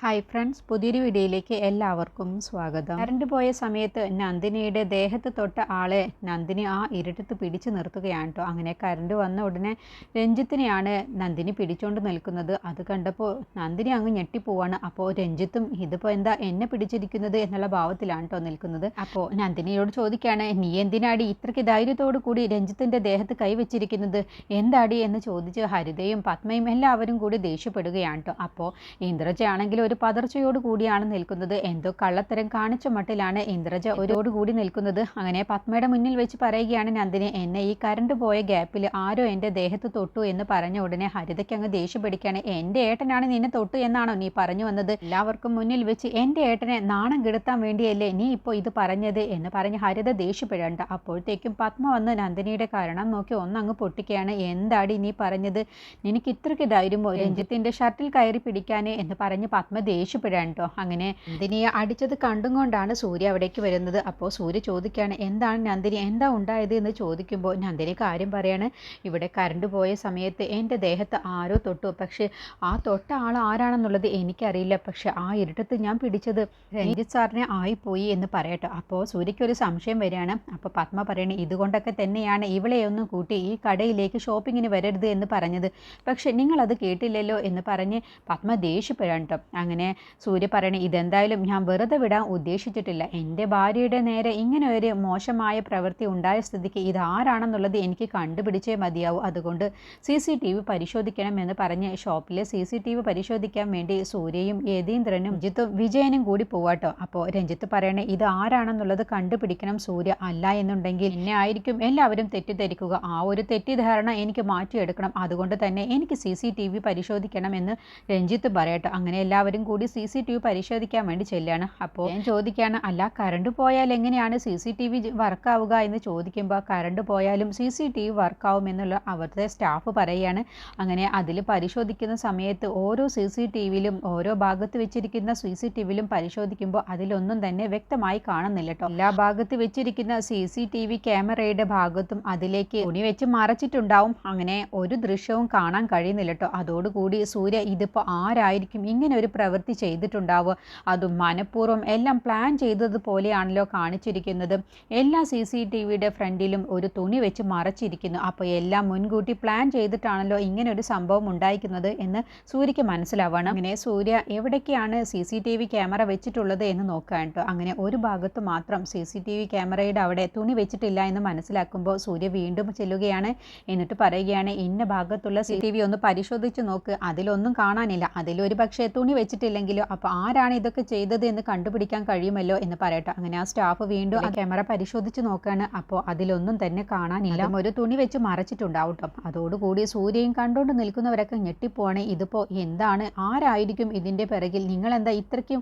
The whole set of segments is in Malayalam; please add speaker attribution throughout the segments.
Speaker 1: ഹായ് ഫ്രണ്ട്സ്, പുതിയൊരു വീഡിയോയിലേക്ക് എല്ലാവർക്കും സ്വാഗതം. കറണ്ട് പോയ സമയത്ത് നന്ദിനിയുടെ ദേഹത്ത് തൊട്ട ആളെ നന്ദിനി ആ ഇരുട്ടത്ത് പിടിച്ചു നിർത്തുകയാണ് കേട്ടോ. അങ്ങനെ കറണ്ട് വന്ന ഉടനെ രഞ്ജിത്തിനെയാണ് നന്ദിനി പിടിച്ചുകൊണ്ട് നിൽക്കുന്നത്. അത് കണ്ടപ്പോൾ നന്ദിനി അങ്ങ് ഞെട്ടിപ്പോവാണ്. അപ്പോൾ രഞ്ജിത്തും ഇതിപ്പോൾ എന്താ എന്നെ പിടിച്ചിരിക്കുന്നത് എന്നുള്ള ഭാവത്തിലാണ് കേട്ടോ നിൽക്കുന്നത്. അപ്പോൾ നന്ദിനിയോട് ചോദിക്കുകയാണ്, നീ എന്തിനാടി ഇത്രയ്ക്ക് ധൈര്യത്തോടു കൂടി രഞ്ജിത്തിൻ്റെ ദേഹത്ത് കൈവച്ചിരിക്കുന്നത്, എന്താടി എന്ന് ചോദിച്ച് ഹരിതയും പത്മയും എല്ലാവരും കൂടി ദേഷ്യപ്പെടുകയാണ് കേട്ടോ. അപ്പോൾ ഇന്ദ്രജയാണെങ്കിൽ ഒരു പതർച്ചയോട് കൂടിയാണ് നിൽക്കുന്നത്. എന്തോ കള്ളത്തരം കാണിച്ച മട്ടിലാണ് ഇന്ദ്രജ കൂടി നിൽക്കുന്നത്. അങ്ങനെ പത്മയുടെ മുന്നിൽ വെച്ച് പറയുകയാണ് നന്ദിനി, എന്നെ ഈ കറണ്ട് പോയ ഗ്യാപ്പിൽ ആരോ എൻ്റെ ദേഹത്ത് തൊട്ടു എന്ന് പറഞ്ഞ ഉടനെ ഹരിതയ്ക്ക് അങ്ങ് ദേഷ്യം പിടിക്കുകയാണ്. എൻ്റെ ഏട്ടനാണ് നിന്നെ തൊട്ടു എന്നാണോ നീ പറഞ്ഞു വന്നത്? എല്ലാവർക്കും മുന്നിൽ വെച്ച് എൻ്റെ ഏട്ടനെ നാണം കെടുത്താൻ വേണ്ടിയല്ലേ നീ ഇപ്പോൾ ഇത് പറഞ്ഞത് എന്ന് പറഞ്ഞ് ഹരിത ദേഷ്യപ്പെടേണ്ട. അപ്പോഴത്തേക്കും പത്മ വന്ന് നന്ദിനിയുടെ കാരണം നോക്കി ഒന്നങ്ങ് പൊട്ടിക്കുകയാണ്. എന്താടി നീ പറഞ്ഞത്? നിനക്ക് ഇത്രയ്ക്ക് ധൈര്യമോ രഞ്ജിത്തിൻ്റെ ഷർട്ടിൽ കയറി പിടിക്കാനേ എന്ന് പറഞ്ഞ് പത്മ ദേഷ്യപ്പെടാൻ കേട്ടോ. അങ്ങനെ നന്ദിനിയെ അടിച്ചത് കണ്ടും കൊണ്ടാണ് സൂര്യ അവിടേക്ക് വരുന്നത്. അപ്പോൾ സൂര്യ ചോദിക്കുകയാണ്, എന്താണ് നന്ദിനി, എന്താ ഉണ്ടായത് എന്ന് ചോദിക്കുമ്പോൾ നന്ദിനി കാര്യം പറയാണ്. ഇവിടെ കറണ്ട് പോയ സമയത്ത് എൻ്റെ ദേഹത്ത് ആരോ തൊട്ടു, പക്ഷേ ആ തൊട്ട ആൾ ആരാണെന്നുള്ളത് എനിക്കറിയില്ല. പക്ഷെ ആ ഇരുട്ടത്ത് ഞാൻ പിടിച്ചത് രഞ്ജിത്ത് സാറിനെ ആയിപ്പോയി എന്ന് പറയട്ടോ. അപ്പോൾ സൂര്യയ്ക്ക് ഒരു സംശയം വരികയാണ്. അപ്പോൾ പത്മ പറയണേ, ഇതുകൊണ്ടൊക്കെ തന്നെയാണ് ഇവളെ ഒന്നും കൂട്ടി ഈ കടയിലേക്ക് ഷോപ്പിങ്ങിന് വരരുത് എന്ന് പറഞ്ഞത്. പക്ഷെ നിങ്ങളത് കേട്ടില്ലല്ലോ എന്ന് പറഞ്ഞ് പത്മ ദേഷ്യപ്പെടാൻ കേട്ടോ. അങ്ങനെ സൂര്യ പറയണേ, ഇതെന്തായാലും ഞാൻ വെറുതെ വിടാൻ ഉദ്ദേശിച്ചിട്ടില്ല. എൻ്റെ ഭാര്യയുടെ നേരെ ഇങ്ങനെ ഒരു മോശമായ പ്രവൃത്തി ഉണ്ടായ സ്ഥിതിക്ക് ഇതാരാണെന്നുള്ളത് എനിക്ക് കണ്ടുപിടിച്ചേ മതിയാവൂ. അതുകൊണ്ട് CCTV പരിശോധിക്കണം എന്ന് പറഞ്ഞ് ഷോപ്പിലെ CCTV പരിശോധിക്കാൻ വേണ്ടി സൂര്യയും യതീന്ദ്രനും രഞ്ജിത്തും വിജയനും കൂടി പോവാട്ടോ. അപ്പോൾ രഞ്ജിത്ത് പറയണേ, ഇത് ആരാണെന്നുള്ളത് കണ്ടുപിടിക്കണം സൂര്യ, അല്ല എന്നുണ്ടെങ്കിൽ എന്നെ ആയിരിക്കും എല്ലാവരും തെറ്റിദ്ധരിക്കുക. ആ ഒരു തെറ്റിദ്ധാരണ എനിക്ക് മാറ്റിയെടുക്കണം. അതുകൊണ്ട് തന്നെ എനിക്ക് CCTV പരിശോധിക്കണം എന്ന് രഞ്ജിത്ത് പറയട്ടോ. അങ്ങനെ എല്ലാവരും കൂടി CCTV പരിശോധിക്കാൻ വേണ്ടി ചെല്ലാണ്. അപ്പോൾ ഞാൻ ചോദിക്കുകയാണ്, അല്ല കറണ്ട് പോയാൽ എങ്ങനെയാണ് CCTV വർക്കാവുക എന്ന് ചോദിക്കുമ്പോൾ കറണ്ട് പോയാലും CCTV വർക്കാവും എന്നുള്ള അവിടുത്തെ സ്റ്റാഫ് പറയുകയാണ്. അങ്ങനെ അതിൽ പരിശോധിക്കുന്ന സമയത്ത് ഓരോ CCTVയിലും ഓരോ ഭാഗത്ത് വെച്ചിരിക്കുന്ന CCTVയിലും പരിശോധിക്കുമ്പോൾ അതിലൊന്നും തന്നെ വ്യക്തമായി കാണുന്നില്ല കേട്ടോ. എല്ലാ ഭാഗത്ത് വെച്ചിരിക്കുന്ന CCTV ക്യാമറയുടെ ഭാഗത്തും അതിലേക്ക് തുണി വെച്ച് മറച്ചിട്ടുണ്ടാവും. അങ്ങനെ ഒരു ദൃശ്യവും കാണാൻ കഴിയുന്നില്ല കേട്ടോ. അതോടുകൂടി സൂര്യ ഇതിപ്പോൾ ആരായിരിക്കും ഇങ്ങനെ ഒരു പ്രവൃത്തി ചെയ്തിട്ടുണ്ടാവുക, അതും മനഃപൂർവ്വം എല്ലാം പ്ലാൻ ചെയ്തതുപോലെയാണല്ലോ കാണിച്ചിരിക്കുന്നത്. എല്ലാ CCTVയുടെ ഫ്രണ്ടിലും ഒരു തുണി വെച്ച് മറച്ചിരിക്കുന്നു. അപ്പോൾ എല്ലാം മുൻകൂട്ടി പ്ലാൻ ചെയ്തിട്ടാണല്ലോ ഇങ്ങനെ ഒരു സംഭവം ഉണ്ടായിരിക്കുന്നത് എന്ന് സൂര്യയ്ക്ക് മനസ്സിലാവണം. അങ്ങനെ സൂര്യ എവിടേക്കാണ് CCTV ക്യാമറ വെച്ചിട്ടുള്ളത് എന്ന് നോക്കാൻ കേട്ടോ. അങ്ങനെ ഒരു ഭാഗത്ത് മാത്രം CCTV ക്യാമറയുടെ അവിടെ തുണി വെച്ചിട്ടില്ല എന്ന് മനസ്സിലാക്കുമ്പോൾ സൂര്യ വീണ്ടും ചെല്ലുകയാണ്. എന്നിട്ട് പറയുകയാണ്, ഇന്ന ഭാഗത്തുള്ള CCTV ഒന്ന് പരിശോധിച്ച് നോക്ക്, അതിലൊന്നും കാണാനില്ല. അതിലൊരു പക്ഷേ തുണി വെച്ചിട്ടില്ലെങ്കിലോ, അപ്പോൾ ആരാണ് ഇതൊക്കെ ചെയ്തത് എന്ന് കണ്ടുപിടിക്കാൻ കഴിയുമല്ലോ എന്ന് പറയട്ടെ. അങ്ങനെ ആ സ്റ്റാഫ് വീണ്ടും ആ ക്യാമറ പരിശോധിച്ച് നോക്കുകയാണ്. അപ്പോൾ അതിലൊന്നും തന്നെ കാണാനില്ല, ഒരു തുണി വെച്ച് മറച്ചിട്ടുണ്ടാവും കേട്ടോ. അതോടുകൂടി സൂര്യയും കണ്ടുകൊണ്ട് നിൽക്കുന്നവരൊക്കെ ഞെട്ടിപ്പോവാണ്. ഇതിപ്പോൾ എന്താണ്, ആരായിരിക്കും ഇതിൻ്റെ പിറകിൽ? നിങ്ങളെന്താ ഇത്രയ്ക്കും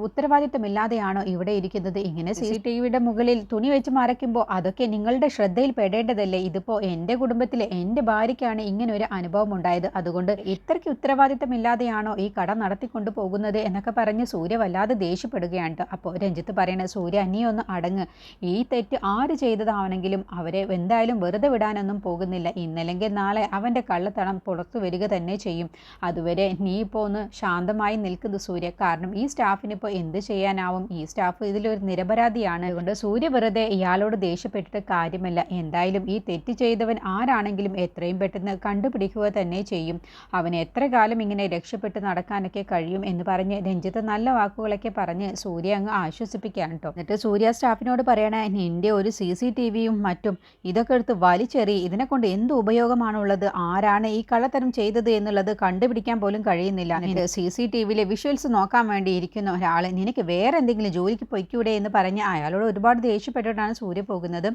Speaker 1: ഉത്തരവാദിത്തമില്ലാതെയാണോ ഇവിടെ ഇരിക്കുന്നത്? ഇങ്ങനെ CCTVയുടെ മുകളിൽ തുണി വെച്ച് മറയ്ക്കുമ്പോൾ അതൊക്കെ നിങ്ങളുടെ ശ്രദ്ധയിൽ പെടേണ്ടതല്ലേ? ഇതിപ്പോൾ എൻ്റെ കുടുംബത്തിലെ എൻ്റെ ഭാര്യയ്ക്കാണ് ഇങ്ങനെ ഒരു അനുഭവം ഉണ്ടായത്. അതുകൊണ്ട് ഇത്രയ്ക്ക് ഉത്തരവാദിത്തമില്ലാതെയാണോ ഈ കട നടത്തിക്കൊണ്ട് പോകുന്നത് എന്നൊക്കെ പറഞ്ഞ് സൂര്യ വല്ലാതെ ദേഷ്യപ്പെടുകയാണ്. അപ്പോൾ രഞ്ജിത്ത് പറയണ, സൂര്യ നീ ഒന്ന് അടങ്ങ്. ഈ തെറ്റ് ആര് ചെയ്തതാവണമെങ്കിലും അവരെ എന്തായാലും വെറുതെ വിടാനൊന്നും പോകുന്നില്ല. ഇന്നല്ലെങ്കിൽ നാളെ അവൻ്റെ കള്ളത്തണം പുറത്തു വരിക തന്നെ ചെയ്യും. അതുവരെ നീ ഇപ്പോൾ ഒന്ന് ശാന്തമായി നിൽക്കുന്നത് സൂര്യ. കാരണം ഈ സ്റ്റാഫിന് ഇപ്പോൾ എന്ത് ചെയ്യാനാവും? ഈ സ്റ്റാഫ് ഇതിലൊരു നിരപരാധിയാണ്. അതുകൊണ്ട് സൂര്യ വെറുതെ ഇയാളോട് ദേഷ്യപ്പെട്ടിട്ട് കാര്യമില്ല. എന്തായാലും ഈ തെറ്റ് ചെയ്തവൻ ആരാണെങ്കിലും എത്രയും പെട്ടെന്ന് കണ്ടുപിടിക്കുക തന്നെ ചെയ്യും. അവന് എത്ര കാലം ഇങ്ങനെ രക്ഷപ്പെട്ട് നടക്കാനൊക്കെ കഴിയും എന്ന് പറഞ്ഞ് രഞ്ജിത്ത് നല്ല വാക്കുകളൊക്കെ പറഞ്ഞ് സൂര്യ അങ്ങ് ആശ്വസിപ്പിക്കുകയാണ് കേട്ടോ. എന്നിട്ട് സൂര്യ സ്റ്റാഫിനോട് പറയണേ, നിന്റെ ഒരു CCTVയും മറ്റും ഇതൊക്കെ എടുത്ത് വലിച്ചെറി, ഇതിനെ കൊണ്ട് എന്ത് ഉപയോഗമാണുള്ളത്? ആരാണ് ഈ കള്ളത്തരം ചെയ്തത് എന്നുള്ളത് കണ്ടുപിടിക്കാൻ പോലും കഴിയുന്നില്ല. CCTVയിലെ വിഷ്വൽസ് നോക്കാൻ വേണ്ടി ഇരിക്കുന്ന ഒരാളെ നിനക്ക് വേറെ എന്തെങ്കിലും ജോലിക്ക് പൊയ്ക്കൂടെ എന്ന് പറഞ്ഞ് അയാളോട് ഒരുപാട് ദേഷ്യപ്പെട്ടിട്ടാണ് സൂര്യ പോകുന്നത്.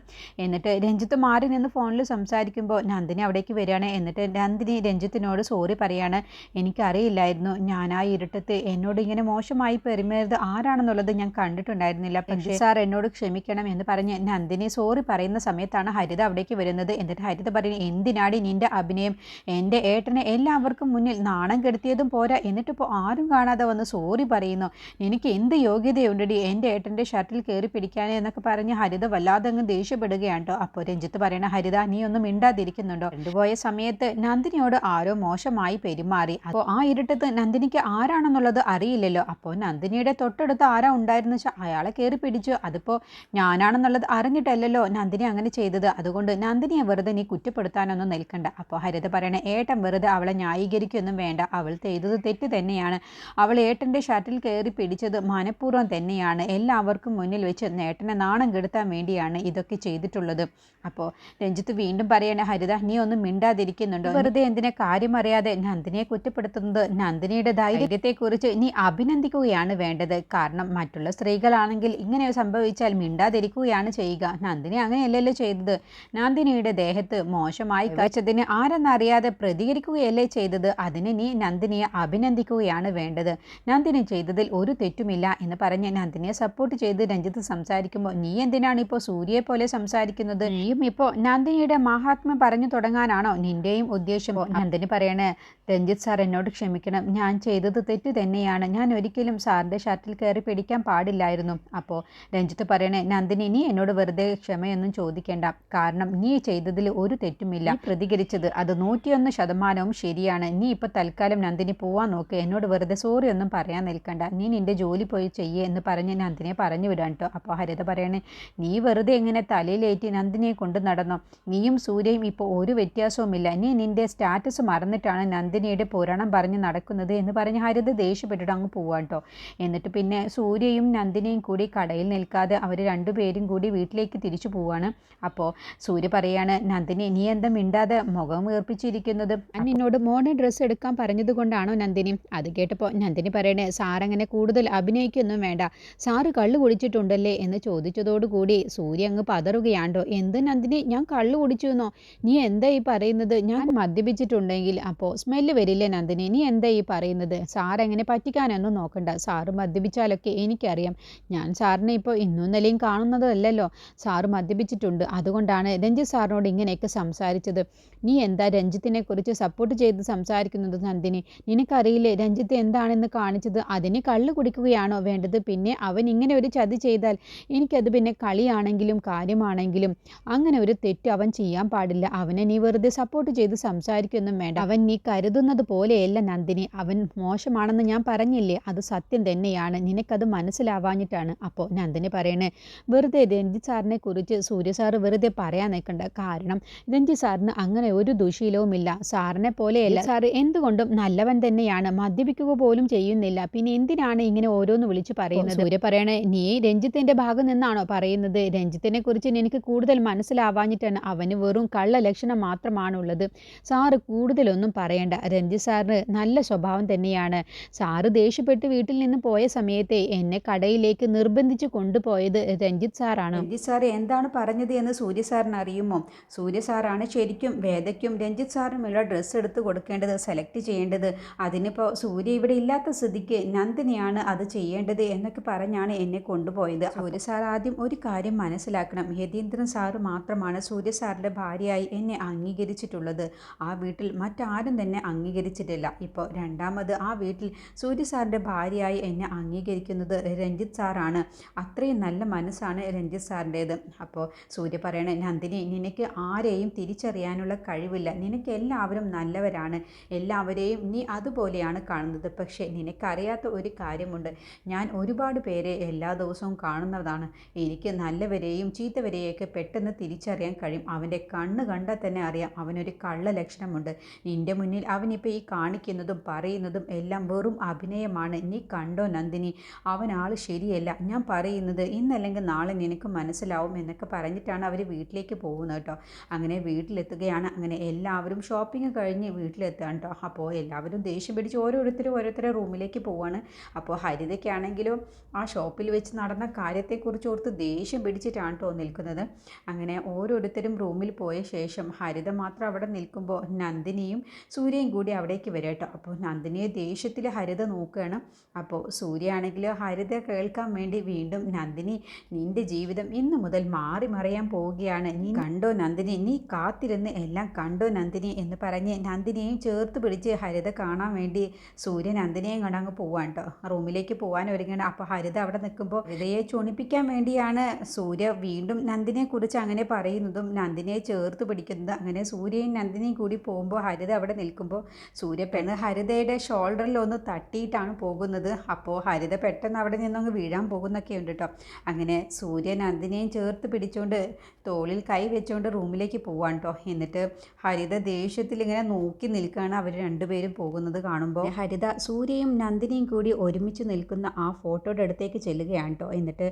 Speaker 1: എന്നിട്ട് രഞ്ജിത്ത് മാറി നിന്ന് ഫോണിൽ സംസാരിക്കുമ്പോൾ നന്ദിനി അവിടേക്ക് വരികയാണ്. എന്നിട്ട് നന്ദിനി രഞ്ജിത്തിനോട് സോറി പറയാണ്, എനിക്കറിയില്ലായിരുന്നു ഞാൻ ആ ഇരുട്ടത്ത് എന്നോട് ഇങ്ങനെ മോശമായി പെരുമാറിയത് ആരാണെന്നുള്ളത് ഞാൻ കണ്ടിട്ടുണ്ടായിരുന്നില്ല. പക്ഷേ സാർ എന്നോട് ക്ഷമിക്കണം എന്ന് പറഞ്ഞ് നന്ദിനി സോറി പറയുന്ന സമയത്താണ് ഹരിത അവിടേക്ക് വരുന്നത്. എന്നിട്ട് ഹരിത പറയുന്നത്, എന്തിനാടി നിന്റെ അഭിനയം? എൻ്റെ ഏട്ടനെ എല്ലാവർക്കും മുന്നിൽ നാണം കെടുത്തിയതും പോരാ, എന്നിട്ടിപ്പോൾ ആരും കാണാതെ വന്ന് സോറി പറയുന്നു. എനിക്ക് എന്ത് യോഗ്യതയുണ്ടടി എൻ്റെ ഏട്ടൻ്റെ ഷർട്ടിൽ കയറി പിടിക്കാനേ എന്നൊക്കെ പറഞ്ഞ് ഹരിത വല്ലാതെ അങ്ങ് ദേഷ്യപ്പെടുകയാണ് കേട്ടോ. അപ്പോൾ രഞ്ജിത്ത് പറയണ, ഹരിത നീ ഒന്നും മിണ്ടാതിരിക്കുന്നുണ്ടോ? കൊണ്ടുപോയ സമയത്ത് നന്ദിനിയോട് ആരോ മോശമായി പെരുമാറി. അപ്പോൾ ആ ഇരുട്ടത്ത് നന്ദിനിക്ക് ആരാണ് നീയാണെന്നുള്ളത് അറിയില്ലല്ലോ. അപ്പോൾ നന്ദിനിയുടെ തൊട്ടടുത്ത് ആരാ ഉണ്ടായിരുന്നു വെച്ചാൽ അയാളെ കയറി പിടിച്ചു. അതിപ്പോൾ ഞാനാണെന്നുള്ളത് അറിഞ്ഞിട്ടല്ലല്ലോ നന്ദിനി അങ്ങനെ ചെയ്തത്. അതുകൊണ്ട് നന്ദിനിയെ വെറുതെ നീ കുറ്റപ്പെടുത്താനൊന്നും നിൽക്കണ്ട. അപ്പോൾ ഹരിത പറയണേ, ഏട്ടൻ വെറുതെ അവളെ ന്യായീകരിക്കൊന്നും വേണ്ട. അവൾ ചെയ്തത് തെറ്റ് തന്നെയാണ്. അവൾ ഏട്ടൻ്റെ ഷർട്ടിൽ കയറി പിടിച്ചത് മനഃപൂർവ്വം തന്നെയാണ്. എല്ലാവർക്കും മുന്നിൽ വെച്ച് ഏട്ടനെ നാണം കെടുത്താൻ വേണ്ടിയാണ് ഇതൊക്കെ ചെയ്തിട്ടുള്ളത്. അപ്പോൾ രഞ്ജിത്ത് വീണ്ടും പറയണേ, ഹരിത നീ ഒന്നും മിണ്ടാതിരിക്കുന്നുണ്ടോ? വെറുതെ എന്തിനെ കാര്യം അറിയാതെ നന്ദിനിയെ കുറ്റപ്പെടുത്തുന്നത്? നന്ദിനിയുടെ ധൈര്യത്തെക്കുറിച്ച് നീ അഭിനന്ദിക്കുകയാണ് വേണ്ടത്. കാരണം മറ്റുള്ള സ്ത്രീകളാണെങ്കിൽ ഇങ്ങനെ സംഭവിച്ചാൽ മിണ്ടാതിരിക്കുകയാണ് ചെയ്യുക. നന്ദിനി അങ്ങനെയല്ലല്ലോ ചെയ്തത്. നന്ദിനിയുടെ ദേഹത്ത് മോശമായി കഴിച്ചതിന് ആരെന്നറിയാതെ പ്രതികരിക്കുകയല്ലേ ചെയ്തത്. അതിന് നീ നന്ദിനിയെ അഭിനന്ദിക്കുകയാണ് വേണ്ടത്. നന്ദിനി ചെയ്തതിൽ ഒരു തെറ്റുമില്ല എന്ന് പറഞ്ഞ് നന്ദിനിയെ സപ്പോർട്ട് ചെയ്ത് രഞ്ജിത്ത് സംസാരിക്കുമ്പോൾ, നീ എന്തിനാണ് ഇപ്പോൾ സൂര്യയെ പോലെ സംസാരിക്കുന്നത്? നീയും ഇപ്പോൾ നന്ദിനിയുടെ മഹാത്മ്യം പറഞ്ഞു തുടങ്ങാനാണോ നിന്റെയും ഉദ്ദേശം? നന്ദിനി പറയണേ, രഞ്ജിത്ത് സാർ എന്നോട് ക്ഷമിക്കണം. ഞാൻ ചെയ്തത് തെറ്റ് തന്നെയാണ്. ഞാൻ ഒരിക്കലും സാറിൻ്റെ ഷർട്ടിൽ കയറി പിടിക്കാൻ പാടില്ലായിരുന്നു. അപ്പോൾ രഞ്ജിത്ത് പറയണേ, നന്ദിനി നീ എന്നോട് വെറുതെ ക്ഷമയൊന്നും ചോദിക്കേണ്ട. കാരണം നീ ചെയ്തതിൽ ഒരു തെറ്റുമില്ല. പ്രതികരിച്ചത് അത് 101% ശരിയാണ്. നീ ഇപ്പോൾ തൽക്കാലം നന്ദിനി പോവാൻ നോക്ക്. എന്നോട് വെറുതെ സോറി ഒന്നും പറയാൻ നിൽക്കണ്ട. നീ നിൻ്റെ ജോലി പോയി ചെയ്യേ എന്ന് പറഞ്ഞ് നന്ദിനിയെ പറഞ്ഞു വിടാൻ കേട്ടോ. അപ്പോൾ ഹരിത പറയണേ, നീ വെറുതെ എങ്ങനെ തലയിലേറ്റി നന്ദിനിയെ കൊണ്ട് നടന്നോ? നീയും സൂര്യയും ഇപ്പോൾ ഒരു വ്യത്യാസവുമില്ല. നീ നിൻ്റെ സ്റ്റാറ്റസ് മറന്നിട്ടാണ് നന്ദിനിയുടെ പുരാണം പറഞ്ഞ് നടക്കുന്നത് എന്ന് പറഞ്ഞ് ഹരിത ദേഷ്യപ്പെട്ടിട്ട് അങ്ങ് പോവാൻ കേട്ടോ. എന്നിട്ട് പിന്നെ സൂര്യയും നന്ദിനിയും കൂടി കടയിൽ നിൽക്കാതെ അവർ രണ്ടുപേരും കൂടി വീട്ടിലേക്ക് തിരിച്ചു പോവാണ്. അപ്പോൾ സൂര്യ പറയാണ്, നന്ദിനി നീ എന്താ മിണ്ടാതെ മുഖം വീർപ്പിച്ചിരിക്കുന്നത്? നിന്നോട് മോഡേൺ ഡ്രസ്സ് എടുക്കാൻ പറഞ്ഞത് കൊണ്ടാണോ നന്ദിനി? അത് കേട്ടപ്പോൾ നന്ദിനി പറയണേ, സാറങ്ങനെ കൂടുതൽ അഭിനയിക്കൊന്നും വേണ്ട. സാറ് കള്ളു കുടിച്ചിട്ടുണ്ടല്ലേ എന്ന് ചോദിച്ചതോടുകൂടി സൂര്യ അങ്ങ് പതറുകയാണ്ടോ. എന്ത് നന്ദിനി, ഞാൻ കള്ളു കുടിച്ചു എന്നോ? നീ എന്താ ഈ പറയുന്നത്? ഞാൻ മദ്യപിച്ചിട്ടുണ്ടെങ്കിൽ അപ്പോൾ സ്മെല്ല് വരില്ലേ നന്ദിനി? നീ എന്താ ഈ പറയുന്നത്? സാറെങ്ങനെ പറ്റിക്കാനൊന്നും നോക്കണ്ട. സാറ് മദ്യപിച്ചാലൊക്കെ എനിക്കറിയാം. ഞാൻ സാറിനെ ഇപ്പോൾ ഇന്നും ഇന്നലെയും കാണുന്നതല്ലല്ലോ. സാറ് മദ്യപിച്ചിട്ടുണ്ട്. അതുകൊണ്ടാണ് രഞ്ജിത്ത് സാറിനോട് ഇങ്ങനെയൊക്കെ സംസാരിച്ചത്. നീ എന്താ രഞ്ജിത്തിനെ കുറിച്ച് സപ്പോർട്ട് ചെയ്ത് സംസാരിക്കുന്നത് നന്ദിനി? നിനക്കറിയില്ലേ രഞ്ജിത്ത് എന്താണെന്ന് കാണിച്ചത്? അതിന് കള്ളു കുടിക്കുകയാണോ വേണ്ടത്? പിന്നെ അവൻ ഇങ്ങനെ ഒരു ചതി ചെയ്താൽ എനിക്കത് പിന്നെ കളിയാണെങ്കിലും കാര്യമാണെങ്കിലും അങ്ങനെ ഒരു തെറ്റ് അവൻ ചെയ്യാൻ പാടില്ല. അവനെ നീ വെറുതെ സപ്പോർട്ട് ചെയ്ത് സംസാരിക്കൊന്നും വേണ്ട. അവൻ നീ കരുതുന്നത് പോലെയല്ല നന്ദിനി. അവൻ മോശമാണെന്ന് ഞാൻ പറഞ്ഞില്ലേ, അത് സത്യം തന്നെയാണ്. നിനക്കത് മനസ്സിലാവാഞ്ഞിട്ടാണ്. അപ്പോൾ നന്ദിനി പറയണേ, വെറുതെ രഞ്ജിത്ത് സാറിനെ കുറിച്ച് സൂര്യ സാറ് വെറുതെ പറയാൻ നിൽക്കണ്ട. കാരണം രഞ്ജിത്ത് സാറിന് അങ്ങനെ ഒരു ദുശീലവുമില്ല. സാറിനെ പോലെയല്ല. സാറ് എന്തുകൊണ്ടും നല്ലവൻ തന്നെയാണ്. മദ്യപിക്കുക പോലും ചെയ്യുന്നില്ല. പിന്നെ എന്തിനാണ് ഇങ്ങനെ ഓരോന്ന് വിളിച്ച് പറയുന്നത്? സൂര്യ പറയണേ, നീ രഞ്ജിത്തിന്റെ ഭാഗം നിന്നാണോ പറയുന്നത്? രഞ്ജിത്തിനെ കുറിച്ച് എനിക്ക് കൂടുതൽ മനസ്സിലാവാഞ്ഞിട്ടാണ്. അവന് വെറും കള്ള ലക്ഷണം മാത്രമാണുള്ളത്. സാറ് കൂടുതലൊന്നും പറയണ്ട. രഞ്ജിത്ത് സാറിന് നല്ല സ്വഭാവം തന്നെയാണ്. സാറ് ദേഷ്യപ്പെട്ട് വീട്ടിൽ നിന്ന് പോയ സമയത്തെ എന്നെ കടയിലേക്ക് നിർബന്ധിച്ച് കൊണ്ടുപോയത് രഞ്ജിത്ത് സാറാണ്. രഞ്ജിത്ത് സാർ എന്താണ് പറഞ്ഞത് എന്ന് സൂര്യ സാറിന് അറിയുമോ? സൂര്യ സാറാണ് ശരിക്കും വേദയ്ക്കും രഞ്ജിത്ത് സാറിനുമുള്ള ഡ്രസ്സ് എടുത്ത് കൊടുക്കേണ്ടത്, സെലക്ട് ചെയ്യേണ്ടത്. അതിനിപ്പോൾ സൂര്യ ഇവിടെ ഇല്ലാത്ത സ്ഥിതിക്ക് നന്ദിനിയാണ് അത് ചെയ്യേണ്ടത് എന്നൊക്കെ പറഞ്ഞാണ് എന്നെ കൊണ്ടുപോയത്. സൂര്യ സാർ ആദ്യം ഒരു കാര്യം മനസ്സിലാക്കണം. യതീന്ദ്രൻ സാറ് മാത്രമാണ് സൂര്യ സാറിൻ്റെ ഭാര്യയായി എന്നെ അംഗീകരിച്ചിട്ടുള്ളത്. ആ വീട്ടിൽ മറ്റാരും തന്നെ അംഗീകരിച്ചിട്ടില്ല. ഇപ്പോൾ രണ്ടാമത് ആ വീട്ടിൽ സൂര്യ സാറിൻ്റെ ഭാര്യയായി എന്നെ അംഗീകരിക്കുന്നത് രഞ്ജിത്ത് സാറാണ്. അത്രയും നല്ല മനസ്സാണ് രഞ്ജിത്ത് സാറിൻ്റേത്. അപ്പോൾ സൂര്യ പറയണേ, നന്ദിനി നിനക്ക് ആരെയും തിരിച്ചറിയാനുള്ള കഴിവില്ല. നിനക്ക് എല്ലാവരും നല്ലവരാണ്. എല്ലാവരെയും നീ അതുപോലെയാണ് കാണുന്നത്. പക്ഷേ നിനക്കറിയാത്ത ഒരു കാര്യമുണ്ട്. ഞാൻ ഒരുപാട് പേരെ എല്ലാ ദിവസവും കാണുന്നതാണ്. എനിക്ക് നല്ലവരെയും ചീത്തവരെയൊക്കെ പെട്ടെന്ന് തിരിച്ചറിയാൻ കഴിയും. അവൻ്റെ കണ്ണ് കണ്ടാൽ തന്നെ അറിയാം അവനൊരു കള്ള ലക്ഷണമുണ്ട്. നിൻ്റെ മുന്നിൽ അവനിപ്പോൾ ഈ കാണിക്കുന്നതും പറയുന്നതും എല്ലാം വെറും അഭിനയമാണ്. നീ കണ്ടോ നന്ദിനി, അവനാൾ ശരിയല്ല. ഞാൻ പറയുന്നത് ഇന്നല്ലെങ്കിൽ നാളെ നിനക്ക് മനസ്സിലാവും എന്നൊക്കെ പറഞ്ഞിട്ടാണ് അവർ വീട്ടിലേക്ക് പോകുന്നത് കേട്ടോ. അങ്ങനെ വീട്ടിലെത്തുകയാണ്. അങ്ങനെ എല്ലാവരും ഷോപ്പിംഗ് കഴിഞ്ഞ് വീട്ടിലെത്തുകയാണ് കേട്ടോ. അപ്പോൾ എല്ലാവരും ദേഷ്യം പിടിച്ച് ഓരോരുത്തരുടെ റൂമിലേക്ക് പോവാണ്. അപ്പോൾ ഹരിതയ്ക്കാണെങ്കിലും ആ ഷോപ്പിൽ വെച്ച് നടന്ന കാര്യത്തെക്കുറിച്ച് ഓർത്ത് ദേഷ്യം പിടിച്ചിട്ടാണ് കേട്ടോ നിൽക്കുന്നത്. അങ്ങനെ ഓരോരുത്തരും റൂമിൽ പോയ ശേഷം ഹരിത മാത്രം അവിടെ നിൽക്കുമ്പോൾ നന്ദിനിയും സൂര്യയും കൂടി അവിടേക്ക് വരും കേട്ടോ. അപ്പോൾ നന്ദിനിയെ ദേഷ്യത്തിൽ ഹരിത നോക്കുകയാണ്. അപ്പോൾ സൂര്യ ആണെങ്കിൽ ഹരിത കേൾക്കാൻ വേണ്ടി വീണ്ടും, നന്ദിനി നിൻ്റെ ജീവിതം ഇന്നു മുതൽ മാറി മറിയാൻ പോവുകയാണ്. നീ കണ്ടോ നന്ദിനി, നീ കാത്തിരുന്ന് എല്ലാം കണ്ടോ നന്ദിനി എന്ന് പറഞ്ഞ് നന്ദിനിയെയും ചേർത്ത് പിടിച്ച് ഹരിത കാണാൻ വേണ്ടി സൂര്യ നന്ദിനിയെയും കണ്ടങ്ങ് പോവാൻ കേട്ടോ. റൂമിലേക്ക് പോകാൻ ഒരുങ്ങണം. അപ്പോൾ ഹരിത അവിടെ നിൽക്കുമ്പോൾ ഹരിതയെ ചുണിപ്പിക്കാൻ വേണ്ടിയാണ് സൂര്യ വീണ്ടും നന്ദിനിയെക്കുറിച്ച് അങ്ങനെ പറയുന്നതും നന്ദിനിയെ ചേർത്ത് പിടിക്കുന്നത്. അങ്ങനെ സൂര്യയും നന്ദിനിയും കൂടി പോകുമ്പോൾ ഹരിത അവിടെ നിൽക്കുമ്പോൾ സൂര്യ പെണ്ണ് ഹരിതയുടെ ഷോൾഡറിൽ ഒന്ന് തട്ടിയിട്ടാണ് പോകുന്നത്. അപ്പോൾ ഹരിത പെട്ടെന്ന് അവിടെ നിന്നങ്ങ് വീഴാൻ പോകുന്നൊക്കെ ഉണ്ട് കേട്ടോ. അങ്ങനെ സൂര്യ നന്ദിനിയെയും ചേർത്ത് പിടിച്ചുകൊണ്ട് തോളിൽ കൈ വെച്ചുകൊണ്ട് റൂമിലേക്ക് പോവാണ് കേട്ടോ. എന്നിട്ട് ഹരിത ദേഷ്യത്തിൽ ഇങ്ങനെ നോക്കി നിൽക്കുകയാണ് അവർ രണ്ടുപേരും പോകുന്നത് കാണുമ്പോൾ. ഹരിത സൂര്യയും നന്ദിനിയും കൂടി ഒരുമിച്ച് നിൽക്കുന്ന ആ ഫോട്ടോയുടെ അടുത്തേക്ക് ചെല്ലുകയാണ് കേട്ടോ. എന്നിട്ട്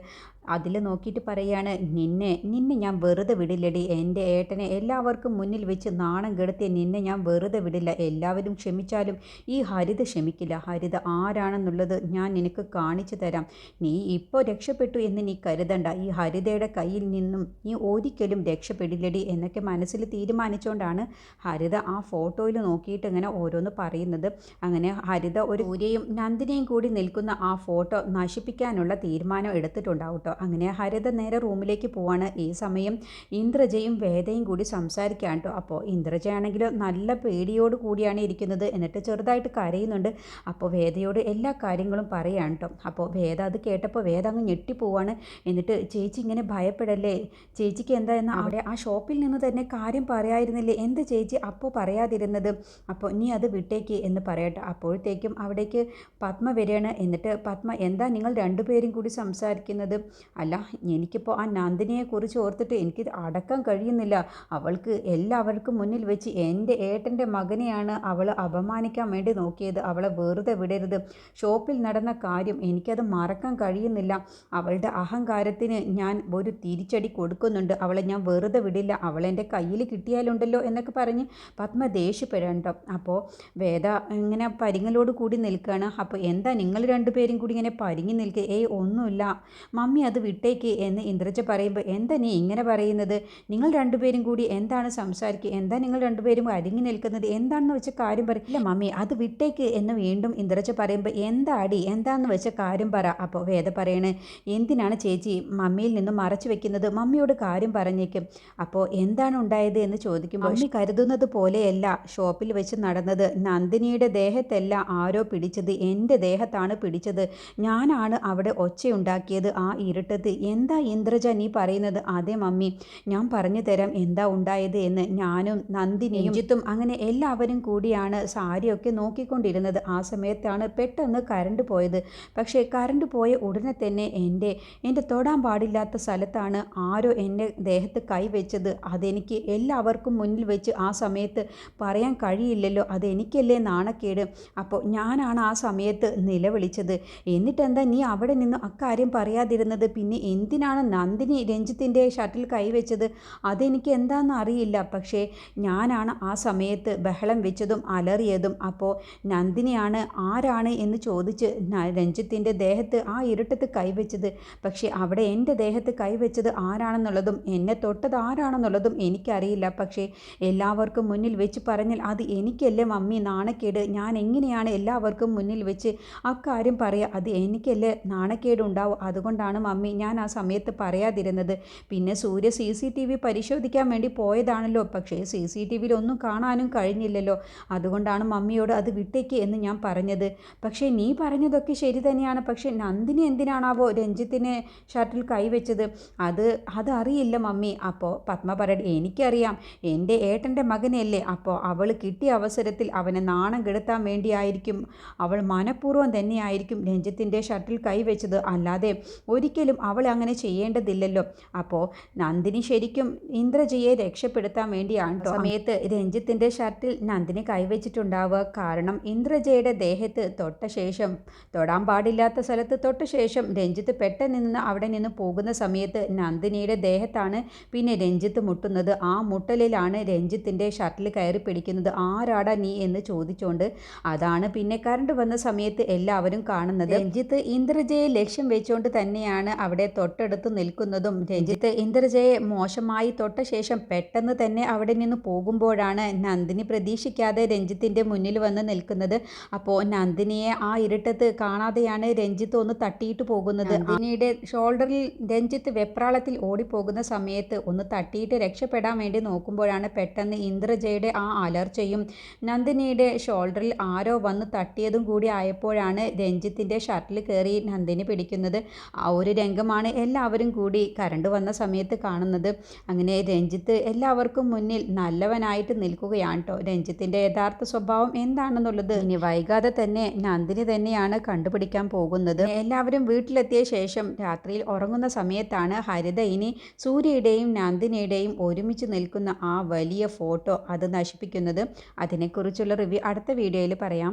Speaker 1: അതിൽ നോക്കിയിട്ട് പറയുകയാണ്, നിന്നെ ഞാൻ വെറുതെ വിടില്ലടി. എൻ്റെ ഏട്ടനെ എല്ലാവർക്കും മുന്നിൽ വെച്ച് നാണം കെടുത്തിയ നിന്നെ ഞാൻ വെറുതെ വിടില്ല. എല്ലാവരും ക്ഷമിച്ചാലും ഈ ഹരിത ക്ഷമിക്കില്ല. ഹരിത ആരാണെന്നുള്ളത് ഞാൻ നിനക്ക് കാണിച്ചു തരാം. നീ ഇപ്പോൾ രക്ഷപ്പെട്ടു എന്ന് നീ കരുതണ്ട. ഈ ഹരിതയുടെ കയ്യിൽ നിന്നും നീ ഒരിക്കലും രക്ഷപ്പെടില്ലടി എന്നൊക്കെ മനസ്സിൽ തീരുമാനിച്ചുകൊണ്ടാണ് ഹരിത ആ ഫോട്ടോയിൽ നോക്കിയിട്ട് ഇങ്ങനെ ഓരോന്ന് പറയുന്നത്. അങ്ങനെ ഹരിത ഒരു സൂര്യയും നന്ദിനിയും കൂടി നിൽക്കുന്ന ആ ഫോട്ടോ നശിപ്പിക്കാനുള്ള തീരുമാനം എടുത്തിട്ടുണ്ടാവും കേട്ടോ. അങ്ങനെ ഹരിത നേരെ റൂമിലേക്ക് പോവാണ്. ഈ സമയം ഇന്ദ്രജയും വേദയും കൂടി സംസാരിക്കാൻ കേട്ടോ. അപ്പോൾ ഇന്ദ്രജയാണെങ്കിൽ നല്ല പേടിയോട് കൂടിയാണ് ഇരിക്കുന്നത്. എന്നിട്ട് ചെറുതായിട്ട് കരയുന്നുണ്ട്. അപ്പോൾ വേദയോട് എല്ലാ കാര്യങ്ങളും പറയാൻ കേട്ടോ. അപ്പോൾ വേദ അത് കേട്ടപ്പോൾ വേദ അങ്ങ് ഞെട്ടിപ്പോവാണ്. എന്നിട്ട് ചേച്ചി ഇങ്ങനെ ഭയപ്പെടല്ലേ, ചേച്ചിക്ക് എന്താ എന്ന് അവിടെ ആ ഷോപ്പിൽ നിന്ന് തന്നെ കാര്യം പറയായിരുന്നില്ലേ, എന്താ ചേച്ചി അപ്പോൾ പറയാതിരുന്നത്? അപ്പോൾ നീ അത് വിട്ടേക്ക് എന്ന് പറയട്ടെ. അപ്പോഴത്തേക്കും അവിടേക്ക് പത്മ വരികയാണ്. എന്നിട്ട് പത്മ, എന്താ നിങ്ങൾ രണ്ടുപേരും കൂടി സംസാരിക്കുന്നത്? അല്ല, എനിക്കിപ്പോൾ ആ നന്ദിനിയെക്കുറിച്ച് ഓർത്തിട്ട് എനിക്ക് അടക്കാൻ കഴിയുന്നില്ല. അവൾക്ക് എല്ലാവർക്കും മുന്നിൽ വെച്ച് എൻ്റെ ഏട്ടൻ്റെ മകനെയാണ് അവൾ അപമാനിക്കാൻ വേണ്ടി നോക്കിയത്. അവളെ വെറുതെ വിടരുത്. ഷോപ്പിൽ നടന്ന കാര്യം എനിക്കത് മറക്കാൻ കഴിയുന്നില്ല. അവളുടെ അഹങ്കാരത്തിന് ഞാൻ ഒരു തിരിച്ചടി കൊടുക്കുന്നുണ്ട്. അവളെ ഞാൻ വെറുതെ വിടില്ല. അവളെൻ്റെ കയ്യിൽ കിട്ടിയാലുണ്ടല്ലോ എന്നൊക്കെ പറഞ്ഞ് പത്മ ദേഷ്യപ്പെടണ്ടോ. അപ്പോൾ വേദ ഇങ്ങനെ പരിങ്ങലോട് കൂടി നിൽക്കുകയാണ്. അപ്പോൾ എന്താ നിങ്ങൾ രണ്ടുപേരും കൂടി ഇങ്ങനെ പരിങ്ങി നിൽക്കുക? ഒന്നുമില്ല മമ്മി, അത് വിട്ടേക്ക് എന്ന് ഇന്ദ്രജ പറയുമ്പോൾ, എന്താ നീ ഇങ്ങനെ പറയുന്നത്? നിങ്ങൾ രണ്ടുപേരും കൂടി എന്താണ് സംസാരിക്കുക? എന്താ നിങ്ങൾ രണ്ടുപേരും അരിങ്ങി നിൽക്കുന്നത്? എന്താണെന്ന് വെച്ച കാര്യം പറയില്ല മമ്മി, അത് വിട്ടേക്ക് എന്ന് വീണ്ടും ഇന്ദ്രജ പറയുമ്പോൾ, എന്താണെന്ന് വെച്ച കാര്യം പറ. അപ്പോൾ വേദ പറയണേ, എന്തിനാണ് ചേച്ചി മമ്മിയിൽ നിന്നും മറച്ചു വെക്കുന്നത്? മമ്മിയോട് കാര്യം പറഞ്ഞേക്കും. അപ്പോൾ എന്താണ് ഉണ്ടായത് എന്ന് ചോദിക്കുമ്പോൾ, മമ്മി കരുതുന്നത് പോലെയല്ല ഷോപ്പിൽ വെച്ച് നടന്നത്. നന്ദിനിയുടെ ദേഹത്തല്ല ആരോ പിടിച്ചത്, എൻ്റെ ദേഹത്താണ് പിടിച്ചത്. ഞാനാണ് അവിടെ ഒച്ചയുണ്ടാക്കിയത് ആ ഇരുട്ടത്ത്. എന്താ ഇന്ദ്രജ നീ പറയുന്നത്? അതെ മമ്മി, ഞാൻ പറഞ്ഞു തരാം എന്താ ഉണ്ടായത് എന്ന്. ഞാനും നന്ദിനിയും ജിത്തും അങ്ങനെ എല്ലാവരും കൂടിയാണ് സാരിയൊക്കെ നോക്കിക്കൊണ്ടിരുന്നത്. ആ സമയത്താണ് പെട്ടെന്ന് കറണ്ട് പോയത്. പക്ഷേ കറണ്ട് പോയ ഉടനെ തന്നെ എൻ്റെ തൊടാൻ പാടില്ലാത്ത സ്ഥലത്താണ് ആരോ എൻ്റെ ദേഹത്ത് കൈവച്ചത്. അതെനിക്ക് എല്ലാവർക്കും മുന്നിൽ വെച്ച് ആ സമയത്ത് പറയാൻ കഴിയില്ലല്ലോ, അതെനിക്കല്ലേ നാണക്കേട്. അപ്പോൾ ഞാനാണ് ആ സമയത്ത് നിലവിളിച്ചത്. എന്നിട്ടെന്താ നീ അവിടെ നിന്ന് അക്കാര്യം പറയാതിരുന്നത്? പിന്നെ എന്തിനാണ് നന്ദിനി രഞ്ജിത്തിൻ്റെ ഷർട്ടിൽ കൈവച്ചത്? അതെനിക്ക് എന്താണെന്ന് അറിയില്ല. പക്ഷേ ഞാനാണ് ആ സമയത്ത് ബഹളം വെച്ചതും അലറിയതും. അപ്പോൾ നന്ദിനിയാണ് ആരാണ് എന്ന് ചോദിച്ച് രഞ്ജിത്തിൻ്റെ ദേഹത്ത് ആ ഇരുട്ടത്ത് കൈവച്ചത്. പക്ഷേ അവിടെ എൻ്റെ ദേഹത്ത് കൈവച്ചത് ആരാണെന്നുള്ളതും എന്നെ തൊട്ടത് ആരാണെന്നുള്ളതും എനിക്കറിയില്ല. പക്ഷേ എല്ലാവർക്കും മുന്നിൽ വെച്ച് പറഞ്ഞാൽ അത് എനിക്കല്ലേ മമ്മി നാണക്കേട്. ഞാൻ എങ്ങനെയാണ് എല്ലാവർക്കും മുന്നിൽ വെച്ച് അക്കാര്യം പറയുക? അത് എനിക്കല്ലേ നാണക്കേട് ഉണ്ടാവും. അതുകൊണ്ടാണ് മമ്മി ഞാൻ ആ സമയത്ത് പറയാതിരുന്നത്. പിന്നെ സൂര്യ CCTV പരിശോധിക്കാൻ വേണ്ടി പോയതാണല്ലോ. പക്ഷേ CCTVയിൽ ഒന്നും കാണാനും കഴിഞ്ഞില്ലല്ലോ. അതുകൊണ്ടാണ് മമ്മിയോട് അത് വിട്ടേക്ക് എന്ന് ഞാൻ പറഞ്ഞത്. പക്ഷേ നീ പറഞ്ഞതൊക്കെ ശരി തന്നെയാണ്. പക്ഷേ നന്ദിനി എന്തിനാണാവോ രഞ്ജിത്തിനെ ഷർട്ടിൽ കൈവച്ചത്? അതറിയില്ല മമ്മി. അപ്പോൾ പത്മ പറയട്ടെ, എനിക്കറിയാം, എൻ്റെ ഏട്ടൻ്റെ മകനല്ലേ. അപ്പോൾ അവൾ കിട്ടിയ അവസരത്തിൽ അവനെ നാണം കെടുത്താൻ വേണ്ടിയായിരിക്കും, അവൾ മനഃപൂർവ്വം തന്നെയായിരിക്കും രഞ്ജിത്തിൻ്റെ ഷർട്ടിൽ കൈവച്ചത്. അല്ലാതെ ഒരിക്കലും അവൾ അങ്ങനെ ചെയ്യേണ്ടതില്ലല്ലോ. അപ്പോൾ നന്ദിനി ശരിക്കും ഇന്ദ്രജയെ രക്ഷപ്പെടുത്താൻ വേണ്ടിയാണ് സമയത്ത് രഞ്ജിത്തിൻ്റെ ഷർട്ടിൽ നന്ദിനി കൈവച്ചിട്ടുണ്ടാവുക. കാരണം ഇന്ദ്രജയുടെ ദേഹത്ത് തൊട്ട ശേഷം, തൊടാൻ പാടില്ലാത്ത സ്ഥലത്ത് തൊട്ട ശേഷം രഞ്ജിത്ത് പെട്ടെന്ന് നിന്ന് അവിടെ നിന്ന് പോകുന്ന സമയത്ത് നന്ദിനിയുടെ ദേഹത്താണ് പിന്നെ രഞ്ജിത്ത് മുട്ടുന്നത്. ആ മുട്ടലിലാണ് രഞ്ജിത്തിൻ്റെ ഷർട്ടിൽ കയറി പിടിക്കുന്നത്. ആരാടാ നീ എന്ന് ചോദിച്ചുകൊണ്ട്. അതാണ് പിന്നെ കറണ്ട് വന്ന സമയത്ത് എല്ലാവരും കാണുന്നത്. രഞ്ജിത്ത് ഇന്ദ്രജയെ ലക്ഷ്യം വെച്ചുകൊണ്ട് തന്നെയാണ് അവിടെ തൊട്ടടുത്ത് നിൽക്കുന്നതും. രഞ്ജിത്ത് ഇന്ദ്രജയെ മോശമായി തൊട്ട ശേഷം പെട്ടെന്ന് തന്നെ അവിടെ നിന്ന് പോകുമ്പോഴാണ് നന്ദിനി പ്രതീക്ഷിക്കാതെ രഞ്ജിത്തിൻ്റെ മുന്നിൽ വന്ന് നിൽക്കുന്നത്. അപ്പോൾ നന്ദിനിയെ ആ ഇരുട്ടത്ത് കാണാതെയാണ് രഞ്ജിത്ത് ഒന്ന് തട്ടിയിട്ട് പോകുന്നത്. നന്ദിനിയുടെ ഷോൾഡറിൽ രഞ്ജിത്ത് വെപ്രാളത്തിൽ ഓടിപ്പോകുന്ന സമയത്ത് ഒന്ന് തട്ടിയിട്ട് രക്ഷപ്പെടാൻ വേണ്ടി നോക്കുമ്പോഴാണ് പെട്ടെന്ന് ഇന്ദ്രജയുടെ ആ അലർച്ചയും നന്ദിനിയുടെ ഷോൾഡറിൽ ആരോ വന്ന് തട്ടിയതും കൂടി ആയപ്പോഴാണ് രഞ്ജിത്തിൻ്റെ ഷർട്ടിൽ കയറി നന്ദിനി പിടിക്കുന്നത്. ആ ഒരു രംഗമാണ് എല്ലാവരും കൂടി കറണ്ട് വന്ന സമയത്ത് കാണുന്നത്. അങ്ങനെ രഞ്ജിത്ത് എല്ലാവർക്കും മുന്നിൽ നല്ലവനായിട്ട് നിൽക്കുകയാണ് കേട്ടോ. രഞ്ജിത്തിൻ്റെ യഥാർത്ഥ സ്വഭാവം എന്താണെന്നുള്ളത് ഇനി വൈകാതെ വൈകാതെ തന്നെ നന്ദിനി തന്നെയാണ് കണ്ടുപിടിക്കാൻ പോകുന്നത്. എല്ലാവരും വീട്ടിലെത്തിയ ശേഷം രാത്രിയിൽ ഉറങ്ങുന്ന സമയത്താണ് ഹരിത ഇനി സൂര്യയുടെയും നന്ദിനിയുടെയും ഒരുമിച്ച് നിൽക്കുന്ന ആ വലിയ ഫോട്ടോ അത് നശിപ്പിക്കുന്നത്. അതിനെക്കുറിച്ചുള്ള റിവ്യൂ അടുത്ത വീഡിയോയിൽ പറയാം.